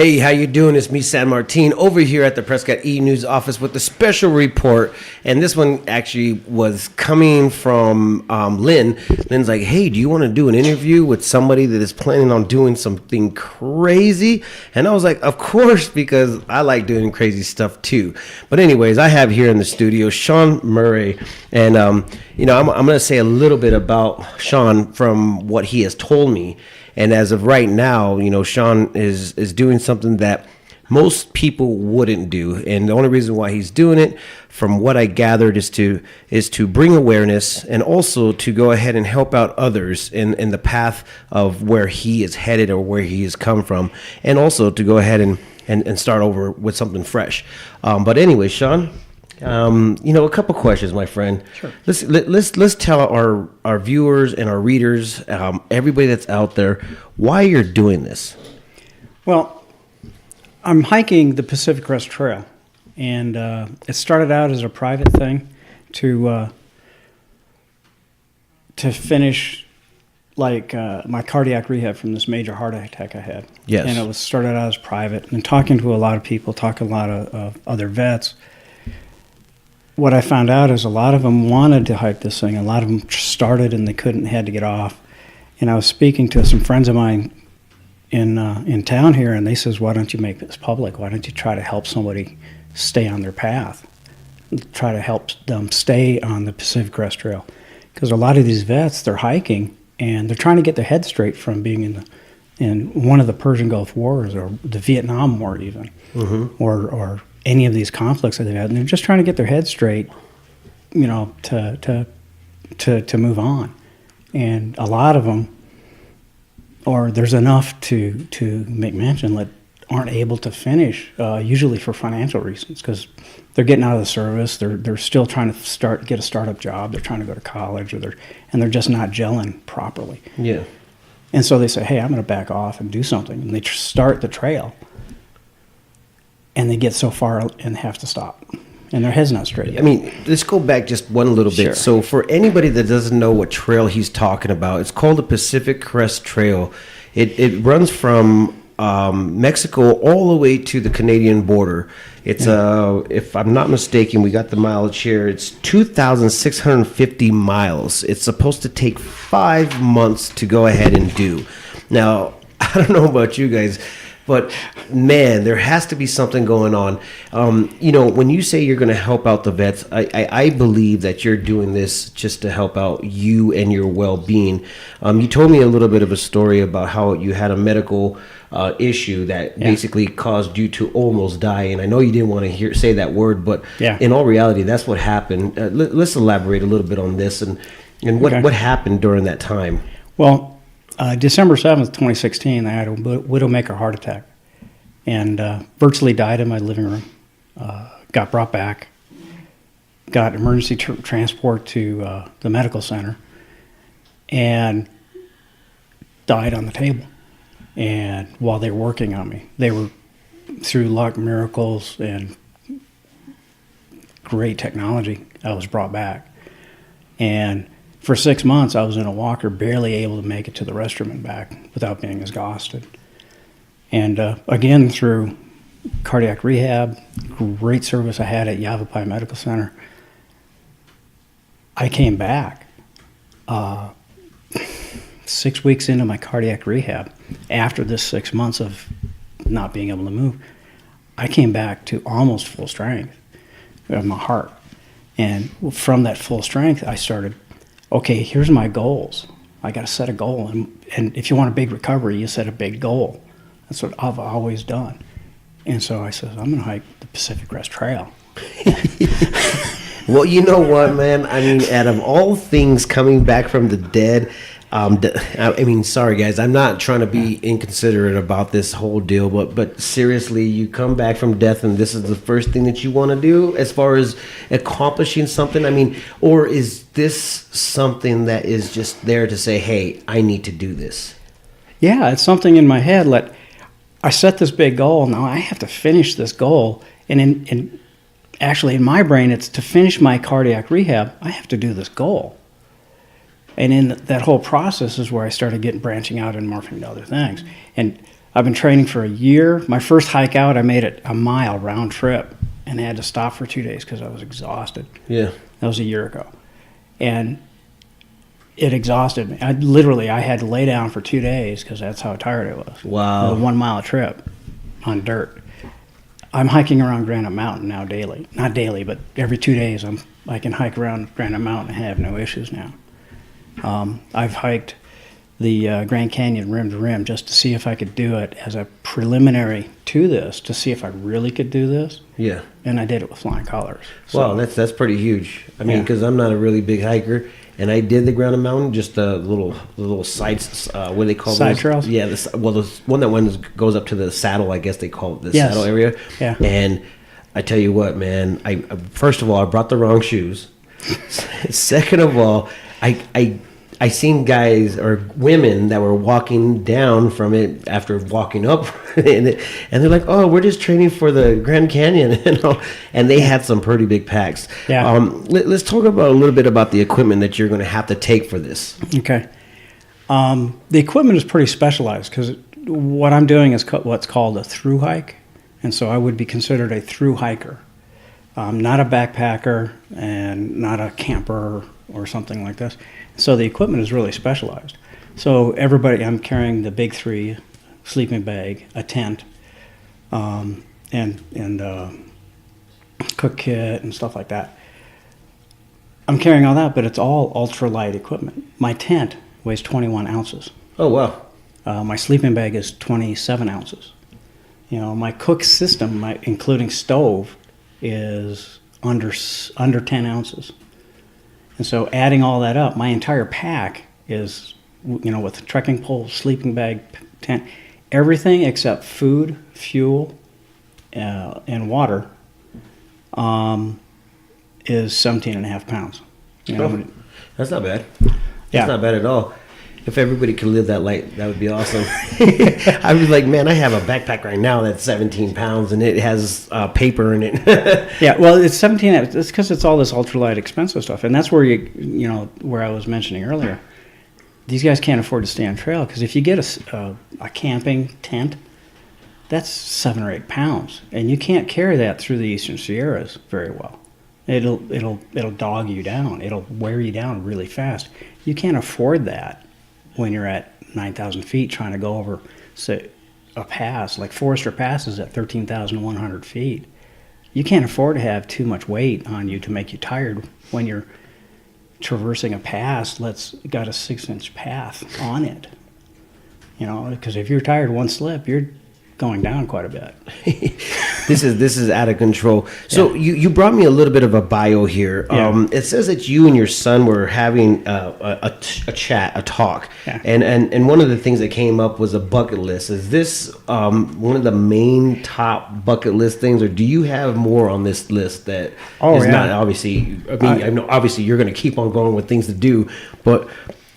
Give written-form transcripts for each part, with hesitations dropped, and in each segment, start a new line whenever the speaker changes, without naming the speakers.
Hey, how you doing? It's me, San Martin, over here at the Prescott eNews office with a special report. And this one actually was coming from Lynn. Lynn's like, hey, do you want to do an interview with somebody that is planning on doing something crazy? And I was like, of course, because I like doing crazy stuff too. But anyways, I have here in the studio Shawn Murray. And, I'm going to say a little bit about Shawn from what he has told me. And as of right now, Shawn is doing something that most people wouldn't do. And the only reason why he's doing it, from what I gathered, is to bring awareness and also to go ahead and help out others in the path of where he is headed or where he has come from. And also to go ahead and start over with something fresh. But anyway, Shawn, a couple questions, my friend.
Sure.
Let's tell our viewers and our readers, everybody that's out there, why you're doing this.
Well, I'm hiking the Pacific Crest Trail, and it started out as a private thing to finish my cardiac rehab from this major heart attack I had.
Yes.
And it was started out as private, and talking to a lot of people, talking to a lot of other vets. What I found out is a lot of them wanted to hike this thing. A lot of them started and they couldn't, had to get off. And I was speaking to some friends of mine in town here, and they says, why don't you make this public? Why don't you try to help somebody stay on their path? Try to help them stay on the Pacific Crest Trail. Because a lot of these vets, they're hiking, and they're trying to get their head straight from being in one of the Persian Gulf Wars or the Vietnam War even, or any of these conflicts that they've had, and they're just trying to get their head straight, to move on. And a lot of them, or there's enough to make mention, that aren't able to finish, usually for financial reasons, because they're getting out of the service, they're still trying to get a startup job, they're trying to go to college, and they're just not gelling properly.
Yeah.
And so they say, hey, I'm going to back off and do something, and they start the trail. And they get so far and have to stop. And their head's not straight yet.
I mean, let's go back just one little bit.
Sure.
So for anybody that doesn't know what trail he's talking about, it's called the Pacific Crest Trail. It runs from Mexico all the way to the Canadian border. It's, if I'm not mistaken, we got the mileage here. It's 2,650 miles. It's supposed to take 5 months to go ahead and do. Now, I don't know about you guys, but man, there has to be something going on. When you say you're going to help out the vets, I believe that you're doing this just to help out you and your well-being. You told me a little bit of a story about how you had a medical issue that basically caused you to almost die. And I know you didn't want to say that word, but in all reality, that's what happened. Let's elaborate a little bit on this and what happened during that time.
Well, December 7th, 2016, I had a widowmaker heart attack and virtually died in my living room. Got brought back, got emergency transport to the medical center, and died on the table. And while they were working on me, they were, through luck, miracles, and great technology, I was brought back. And for 6 months, I was in a walker, barely able to make it to the restroom and back without being exhausted. And again, through cardiac rehab, great service I had at Yavapai Medical Center, I came back 6 weeks into my cardiac rehab. After this 6 months of not being able to move, I came back to almost full strength of my heart. And from that full strength, I started, okay, here's my goals. I got to set a goal. And if you want a big recovery, you set a big goal. That's what I've always done. And so I said, I'm going to hike the Pacific Crest Trail.
Well, you know what, man? I mean, out of all things coming back from the dead, sorry, guys, I'm not trying to be inconsiderate about this whole deal, but seriously, you come back from death and this is the first thing that you want to do as far as accomplishing something? I mean, or is this something that is just there to say, hey, I need to do this?
Yeah, it's something in my head. I set this big goal. Now I have to finish this goal. And actually, in my brain, it's to finish my cardiac rehab, I have to do this goal. And in that whole process is where I started branching out and morphing into other things. And I've been training for a year. My first hike out, I made it a mile round trip and had to stop for 2 days because I was exhausted.
Yeah.
That was a year ago. And it exhausted me. I had to lay down for 2 days because that's how tired I was.
Wow.
A 1 mile trip on dirt. I'm hiking around Granite Mountain now daily. Not daily, but every 2 days I can hike around Granite Mountain and have no issues now. I've hiked the Grand Canyon rim to rim just to see if I could do it as a preliminary to this, to see if I really could do this.
Yeah.
And I did it with flying colors.
Well, that's pretty huge. I mean, because I'm not a really big hiker, and I did the Granite Mountain, just the little sides, what do they call
Side
those?
trails?
Yeah, the one goes up to the saddle, I guess they call it the
Yes.
saddle area.
Yeah.
And I tell you what, man, I first of all, I brought the wrong shoes. Second of all, I seen guys or women that were walking down from it after walking up, and they're like, "Oh, we're just training for the Grand Canyon," and they had some pretty big packs.
Yeah.
Let's talk about a little bit about the equipment that you're going to have to take for this.
Okay. The equipment is pretty specialized because what I'm doing is what's called a through hike, and so I would be considered a through hiker, not a backpacker and not a camper or something like this. So the equipment is really specialized. So I'm carrying the big three: sleeping bag, a tent, and cook kit and stuff like that. I'm carrying all that, but it's all ultralight equipment. My tent weighs 21 ounces.
Oh wow!
My sleeping bag is 27 ounces. My cook system, including stove, is under 10 ounces. And so adding all that up, my entire pack is, with the trekking pole, sleeping bag, tent, everything except food, fuel, and water is 17 and a half pounds.
That's not bad.
Yeah.
That's not bad at all. If everybody could live that light, that would be awesome. I was like, man, I have a backpack right now that's 17 pounds and it has paper in it.
Yeah, well, it's 17. It's because it's all this ultralight expensive stuff. And that's where where I was mentioning earlier. These guys can't afford to stay on trail because if you get a camping tent, that's 7 or 8 pounds. And you can't carry that through the Eastern Sierras very well. It'll dog you down. It'll wear you down really fast. You can't afford that when you're at 9,000 feet trying to go over, say, a pass. Like Forester Pass is at 13,100 feet. You can't afford to have too much weight on you to make you tired when you're traversing a pass that's got a 6-inch path on it. Because if you're tired one slip, you're going down quite a bit.
This is out of control. So you brought me a little bit of a bio here.
Yeah.
It says that you and your son were having a talk,
Yeah.
and one of the things that came up was a bucket list. Is this one of the main top bucket list things, or do you have more on this list that is not obviously? I know obviously you're going to keep on going with things to do, but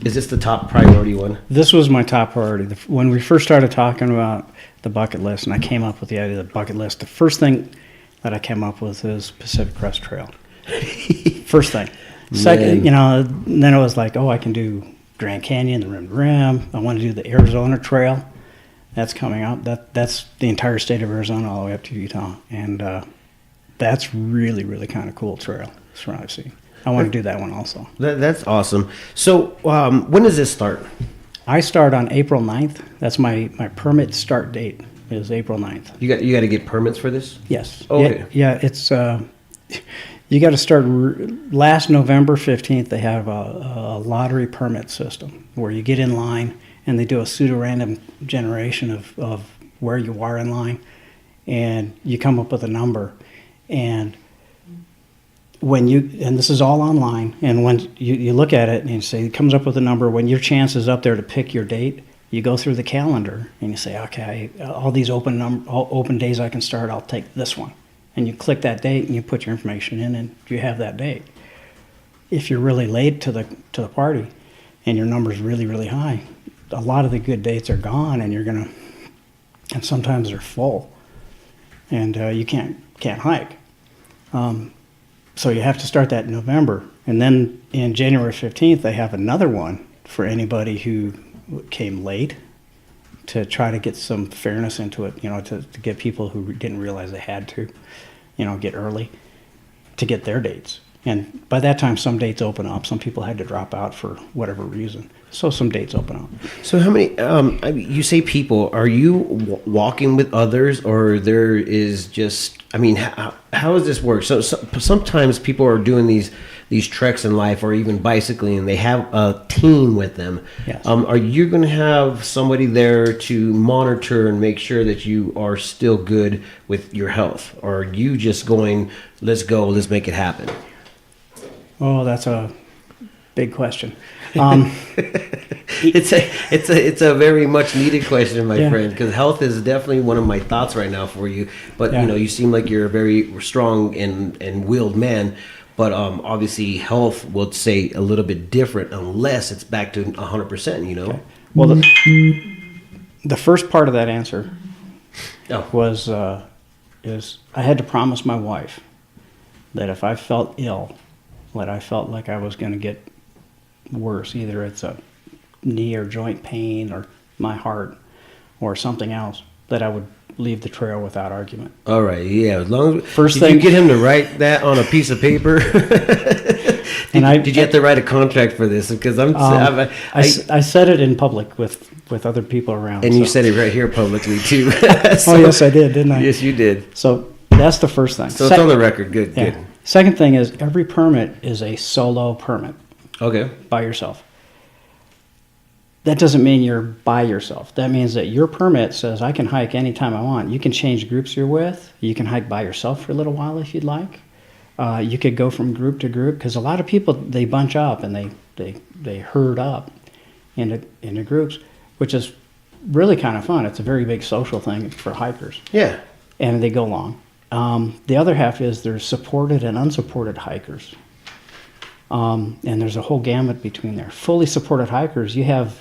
is this the top priority one?
This was my top priority. When we first started talking about the bucket list, and I came up with the idea of the bucket list, the first thing that I came up with is Pacific Crest Trail. First thing. Second, then it was like, I can do Grand Canyon, the Rim to Rim. I want to do the Arizona Trail. That's coming up. That's the entire state of Arizona all the way up to Utah. And that's really, really kind of cool trail. That's what I've seen. I want to do that one also.
That's awesome. So when does this start?
I start on April 9th. That's my permit start date is April 9th.
You got to get permits for this?
Yes.
Okay.
Yeah, it's you got to start last November 15th. They have a lottery permit system where you get in line and they do a pseudo-random generation of where you are in line, and you come up with a number. And this is all online, and when you look at it and you say it comes up with a number, when your chance is up there to pick your date, you go through the calendar and you say, okay, all these open days I can start, I'll take this one. And you click that date and you put your information in and you have that date. If you're really late to the party and your number's really, really high, a lot of the good dates are gone, and and sometimes they're full, and you can't hike. So you have to start that in November. And then in January 15th, they have another one for anybody who came late to try to get some fairness into it, to get people who didn't realize they had to, get early to get their dates. And by that time, some dates open up. Some people had to drop out for whatever reason. So some dates open up.
So how many, you say people, are you walking with others, or there is just, how does this work? So sometimes people are doing these treks in life, or even bicycling, and they have a team with them.
Yes.
Are you going to have somebody there to monitor and make sure that you are still good with your health? Or are you just going, let's go, let's make it happen?
Oh, that's a big question.
It's a very much needed question, my
Yeah.
friend, because health is definitely one of my thoughts right now for you. But
Yeah.
you seem like you're a very strong and willed man. But obviously, health will say a little bit different unless it's back to 100%.
Okay. Well, the first part of that answer was is I had to promise my wife that if I felt ill, that I felt like I was going to get worse, either it's a knee or joint pain or my heart or something else, that I would leave the trail without argument.
All right, yeah. As long as
First
did
thing,
you get him to write that on a piece of paper? Did you have to write a contract for this? Because
I said it in public with other people around.
And you said it right here publicly too.
Oh yes, I did, didn't I?
Yes, you did.
So that's the first thing.
So it's on the record. Good,
Yeah.
good.
Second thing is every permit is a solo permit.
Okay.
By yourself. That doesn't mean you're by yourself. That means that your permit says I can hike anytime I want. You can change groups you're with. You can hike by yourself for a little while if you'd like. You could go from group to group, because a lot of people, they bunch up and they herd up into groups, which is really kind of fun. It's a very big social thing for hikers.
Yeah.
And they go long. The other half is there's supported and unsupported hikers. And there's a whole gamut between there. Fully supported hikers, you have,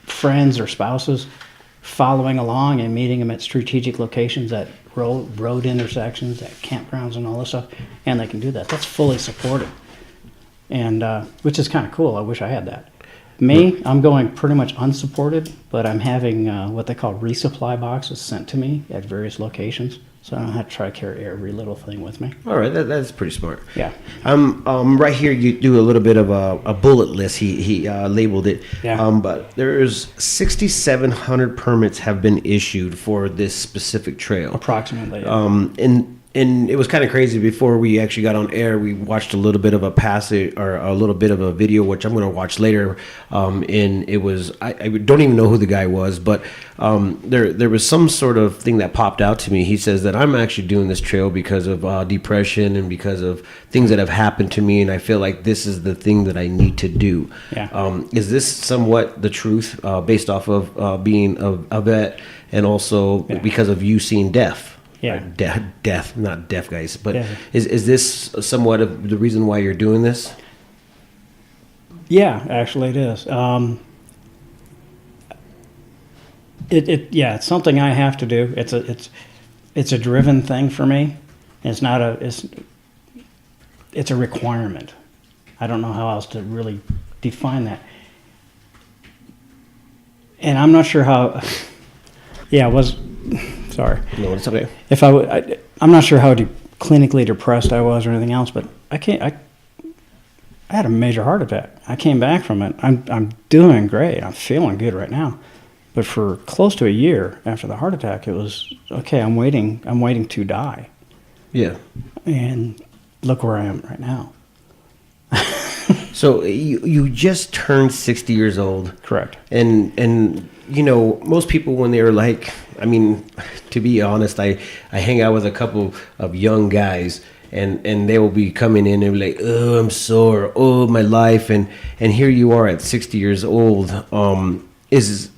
friends or spouses following along and meeting them at strategic locations, at road intersections, at campgrounds and all this stuff, and they can do that. That's fully supported, and which is kind of cool. I wish I had that. Me, I'm going pretty much unsupported, but I'm having what they call resupply boxes sent to me at various locations, so I don't have to try to carry every little thing with me.
All right, that's pretty smart.
Yeah.
Right here you do a little bit of a bullet list. He labeled it.
Yeah.
But there's 6,700 permits have been issued for this specific trail.
Approximately. Yeah.
And it was kind of crazy. Before we actually got on air, we watched a little bit of a passage or a little bit of a video, which I'm going to watch later. And it was, I don't even know who the guy was, but there was some sort of thing that popped out to me. He says that I'm actually doing this trail because of depression and because of things that have happened to me. And I feel like this is the thing that I need to do.
Yeah.
Is this somewhat the truth based off of being a vet, and also because of you seeing death?
Yeah.
Death, not deaf guys. But
Yeah.
is this somewhat of the reason why you're doing this?
Yeah, actually it is. It's something I have to do. It's a driven thing for me. It's a requirement. I don't know how else to really define that. And I'm not sure how. Yeah, it was. Sorry.
No, it's okay.
If I'm not sure how clinically depressed I was or anything else, but I had a major heart attack. I came back from it. I'm doing great. I'm feeling good right now. But for close to a year after the heart attack, it was okay. I'm waiting to die.
Yeah.
And look where I am right now.
So you just turned 60 years old.
Correct.
And most people when they're like, to be honest, I hang out with a couple of young guys, and they will be coming in and be like, oh, I'm sore, oh, my life, and here you are at 60 years old. Is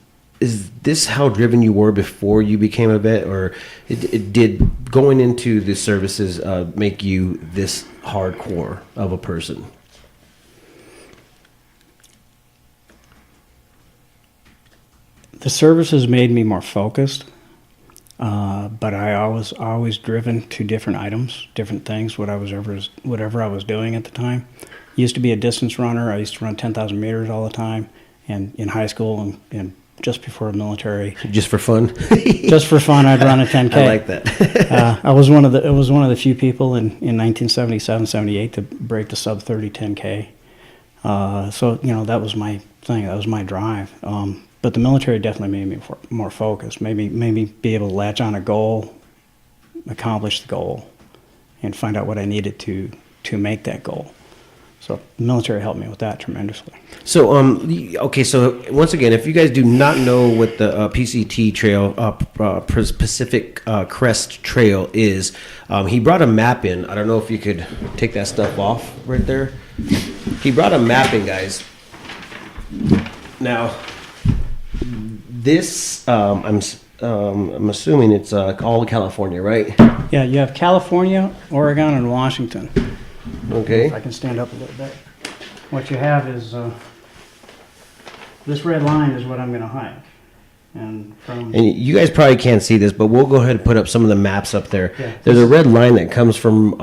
this how driven you were before you became a vet, or did going into the services make you this hardcore of a person?
The services made me more focused, but I was always driven to different items, different things, whatever I was doing at the time. Used to be a distance runner. I used to run 10,000 meters all the time, and in high school and just before the military.
Just for fun.
Just for fun, I'd run a 10K.
I like that.
I was one of the few people in 1977, 78 to break the sub 30 10K. So that was my thing. That was my drive. But the military definitely made me more focused. Made me be able to latch on a goal, accomplish the goal, and find out what I needed to make that goal. So the military helped me with that tremendously.
So, okay, so once again, if you guys do not know what the PCT trail, Pacific Crest Trail is, he brought a map in. I don't know if you could take that stuff off right there. He brought a map in, guys. Now, this, I'm assuming it's all California, right?
Yeah, you have California, Oregon, and Washington.
Okay.
If I can stand up a little bit. What you have is this red line is what I'm going to hike, and
you guys probably can't see this, but we'll go ahead and put up some of the maps up there.
Yeah.
There's a red line that comes from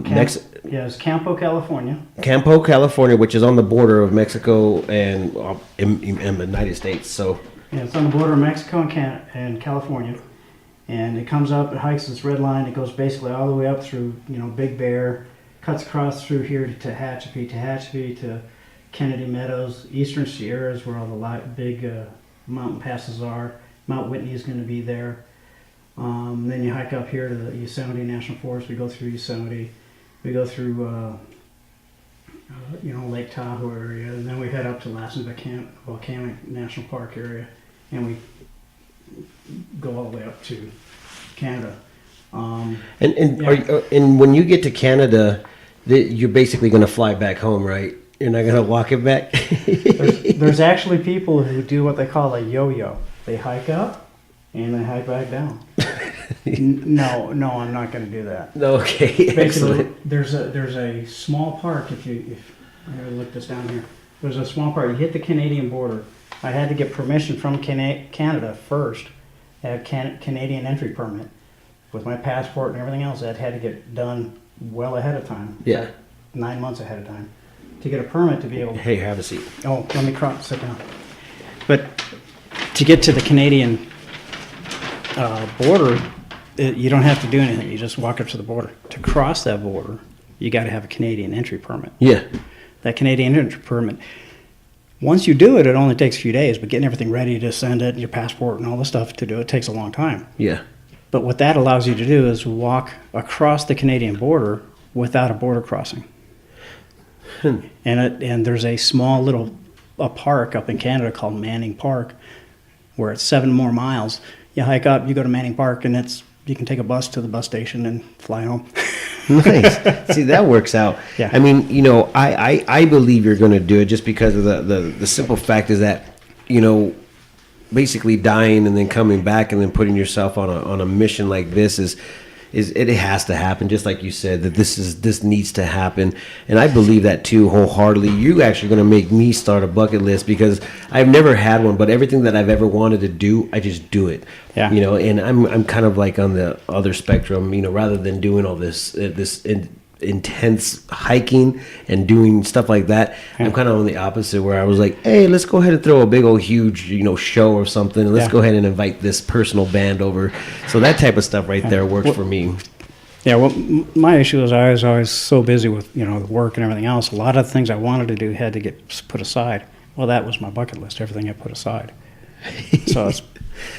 it's Campo, California.
Campo, California, which is on the border of Mexico and in the United States. So
yeah, it's on the border of Mexico and California, and it comes up, it hikes this red line. It goes basically all the way up through Big Bear. Cuts across through here to Tehachapi to Kennedy Meadows, Eastern Sierras, where all the big mountain passes are. Mount Whitney is going to be there. Then you hike up here to the Yosemite National Forest. We go through Yosemite. We go through Lake Tahoe area, and then we head up to Lassen Volcanic National Park area, and we go all the way up to Canada.
And when you get to Canada, you're basically going to fly back home, right? You're not going to walk it back?
there's actually people who do what they call a yo-yo. They hike up and they hike back down. No, I'm not going to do that.
Okay,
basically, there's a small park. If I gotta look this down here, there's a small park. You hit the Canadian border. I had to get permission from Canada first. I have Canadian entry permit. With my passport and everything else, that had to get done well ahead of time.
Yeah.
9 months ahead of time. To get a permit to be able to...
Hey, have a seat.
Oh, let me sit down. But to get to the Canadian border, you don't have to do anything. You just walk up to the border. To cross that border, you got to have a Canadian entry permit.
Yeah. That
Canadian entry permit, once you do it, it only takes a few days, but getting everything ready to send it, your passport and all the stuff to do it takes a long time.
Yeah.
But what that allows you to do is walk across the Canadian border without a border crossing. And there's a small little park up in Canada called Manning Park, where it's 7 more miles. You hike up, you go to Manning Park, and you can take a bus to the bus station and fly home.
Nice. See, that works out.
Yeah.
I mean, I believe you're going to do it just because of the simple fact is that, basically dying and then coming back and then putting yourself on a mission like this is it has to happen, just like you said, that this needs to happen. And I believe that too wholeheartedly. You actually going to make me start a bucket list, because I've never had one, but everything that I've ever wanted to do, I just do it.
Yeah.
And I'm kind of like on the other spectrum, rather than doing all this intense hiking and doing stuff like that.
Yeah.
I'm kind of on the opposite, where I was like, hey, let's go ahead and throw a big old huge show or something, and let's go ahead and invite this personal band over. So that type of stuff right there works for me.
Yeah, well, my issue is I was always so busy with the work and everything else. A lot of the things I wanted to do had to get put aside. Well, that was my bucket list, everything I put aside. So it's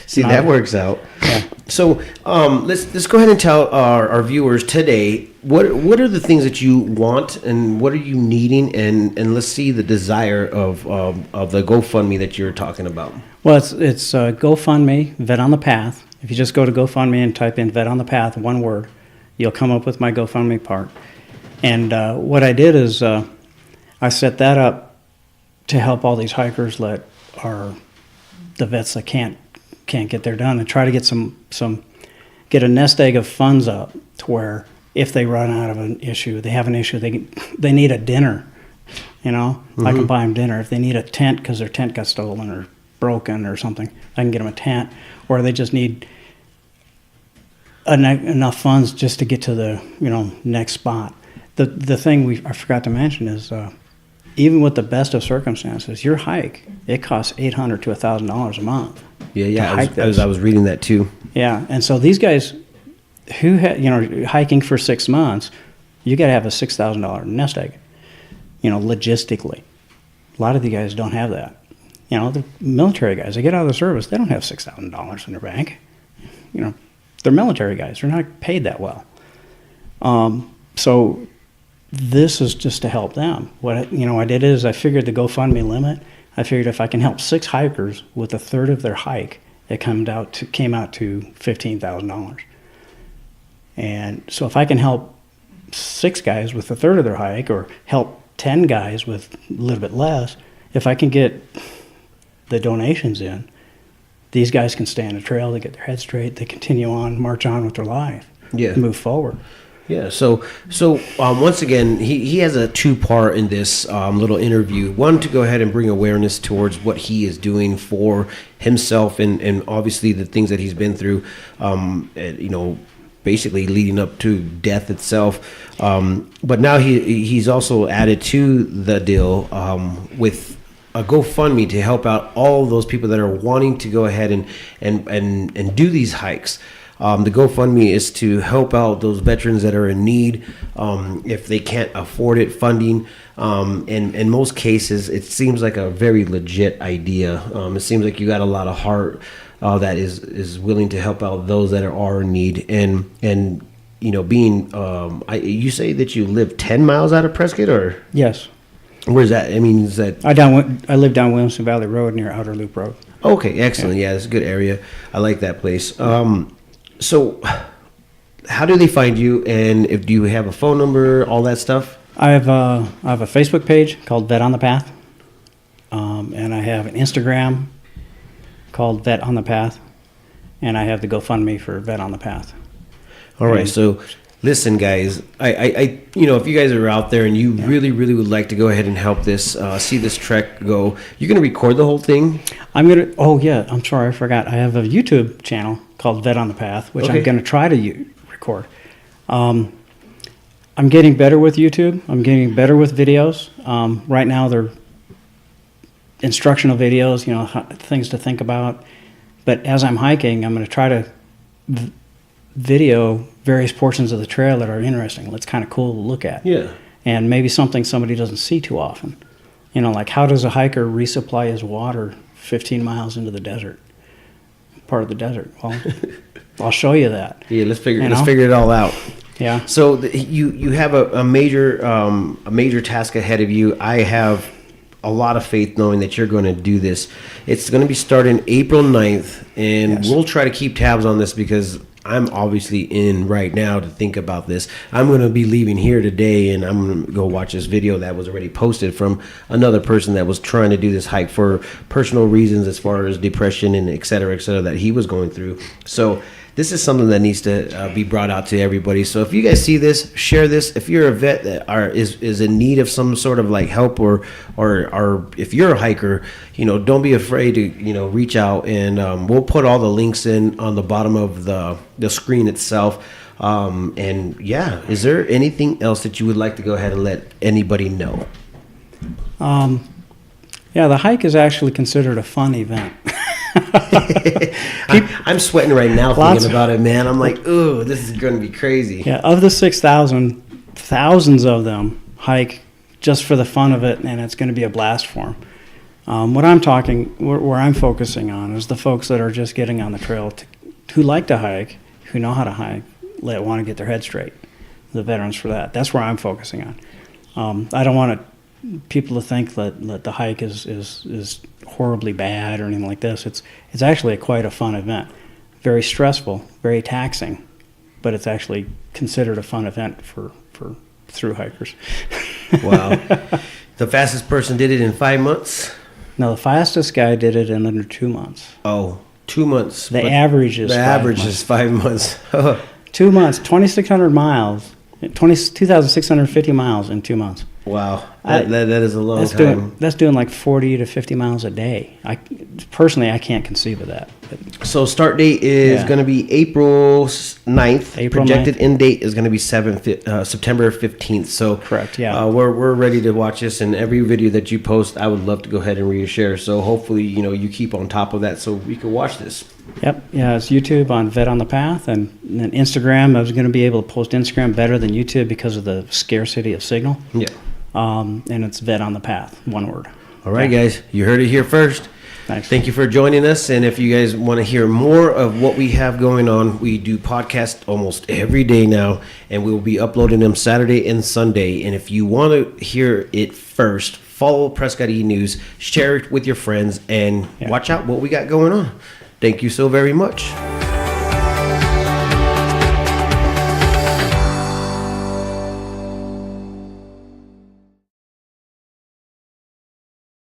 see, that works out.
Yeah.
So let's go ahead and tell our viewers today what are the things that you want and what are you needing, and let's see the desire of the GoFundMe that you're talking about.
Well, it's GoFundMe, Vet on the Path. If you just go to GoFundMe and type in Vet on the Path, one word, you'll come up with my GoFundMe part. And what I did is I set that up to help all these hikers that are the vets that can't get there done, and try to get get a nest egg of funds up to where if they run out of an issue, they have an issue, they need a dinner, I can buy them dinner. If they need a tent because their tent got stolen or broken or something, I can get them a tent. Or they just need enough funds just to get to the next spot. The thing I forgot to mention is even with the best of circumstances, your hike, it costs $800 to $1,000 a month.
Yeah.
hike
I was reading that too.
Yeah, and so these guys who hiking for 6 months, you got to have a $6,000 nest egg, logistically. A lot of the guys don't have that. The military guys, they get out of the service, they don't have $6,000 in their bank. They're military guys. They're not paid that well. So this is just to help them. What I did is I figured the GoFundMe limit. I figured if I can help 6 hikers with a third of their hike, it came out to $15,000. And so if I can help 6 guys with a third of their hike, or help 10 guys with a little bit less, if I can get the donations in, these guys can stay on the trail, they get their head straight, they continue on, march on with their life, move forward.
Yeah. So once again, he has a 2-part in this little interview. One, to go ahead and bring awareness towards what he is doing for himself and obviously the things that he's been through, basically leading up to death itself. But now he's also added to the deal with a GoFundMe to help out all those people that are wanting to go ahead and do these hikes. The GoFundMe is to help out those veterans that are in need if they can't afford it, funding. In most cases, it seems like a very legit idea. It seems like you got a lot of heart that is willing to help out those that are in need. And being you say that you live 10 miles out of Prescott, or? Yes. Where's that? I mean, is that?
I live down Williamson Valley Road near Outer Loop Road.
Okay, excellent. Yeah, it's a good area. I like that place. So how do they find you, and do you have a phone number, all that stuff?
I have a Facebook page called Vet on the Path, and I have an Instagram called Vet on the Path, and I have the GoFundMe for Vet on the Path.
All right, so listen, guys, I if you guys are out there and you really, really would like to go ahead and help this, see this trek go, you're going to record the whole thing?
I'm sorry, I forgot. I have a YouTube channel called Vet on the Path, which I'm going to try to record. I'm getting better with YouTube. I'm getting better with videos. Right now they're instructional videos, things to think about. But as I'm hiking, I'm going to try to video various portions of the trail that are interesting. That's kind of cool to look at. Yeah. And maybe something somebody doesn't see too often. Like how does a hiker resupply his water 15 miles into the desert? Part of the desert. Well, I'll show you that.
Yeah, let's figure it all out.
Yeah.
So you have a major task ahead of you. I have a lot of faith knowing that you're going to do this. It's going to be starting April 9th, and we'll try to keep tabs on this because I'm obviously in right now to think about this. I'm going to be leaving here today, and I'm going to go watch this video that was already posted from another person that was trying to do this hike for personal reasons as far as depression and et cetera, that he was going through. So this is something that needs to be brought out to everybody. So if you guys see this, share this. If you're a vet that is in need of some sort of like help, or if you're a hiker, don't be afraid to reach out, and we'll put all the links in on the bottom of the screen itself. And yeah, is there anything else that you would like to go ahead and let anybody know?
Yeah, the hike is actually considered a fun event.
I'm sweating right now thinking about it, man. I'm like, ooh, this is going to be crazy.
Yeah, of the 6,000, thousands of them hike just for the fun of it, and it's going to be a blast for them. Where I'm focusing on is the folks that are just getting on the trail, who like to hike, who know how to hike, want to get their head straight. The veterans for that. That's where I'm focusing on. I don't want people to think that the hike is horribly bad or anything like this. It's actually quite a fun event. Very stressful, very taxing, but it's actually considered a fun event for through hikers.
Wow. The fastest person did it in 5 months?
No, the fastest guy did it in under 2 months.
Oh, 2 months.
The average is
5 months.
2 months, 2,600 miles, 2,650 miles in 2 months.
Wow. That is a long
That's
time.
doing like 40 to 50 miles a day. I can't conceive of that. But
So start date is
Yeah.
going to be April 9th.
April
Projected
9th.
end date is going to be September 15th. So
Correct, yeah.
we're ready to watch this, and every video that you post, I would love to go ahead and reshare. So hopefully, you keep on top of that so we can watch this.
Yep, yeah, it's YouTube on Vet on the Path, and then Instagram. I was going to be able to post Instagram better than YouTube because of the scarcity of signal.
Yeah.
And it's Vet on the Path, one word.
All right, guys, you heard it here first.
Thanks.
Thank you for joining us. And if you guys want to hear more of what we have going on, we do podcasts almost every day now, and we will be uploading them Saturday and Sunday. And if you want to hear it first, follow Prescott eNews, share it with your friends, and watch out what we got going on. Thank you so very much.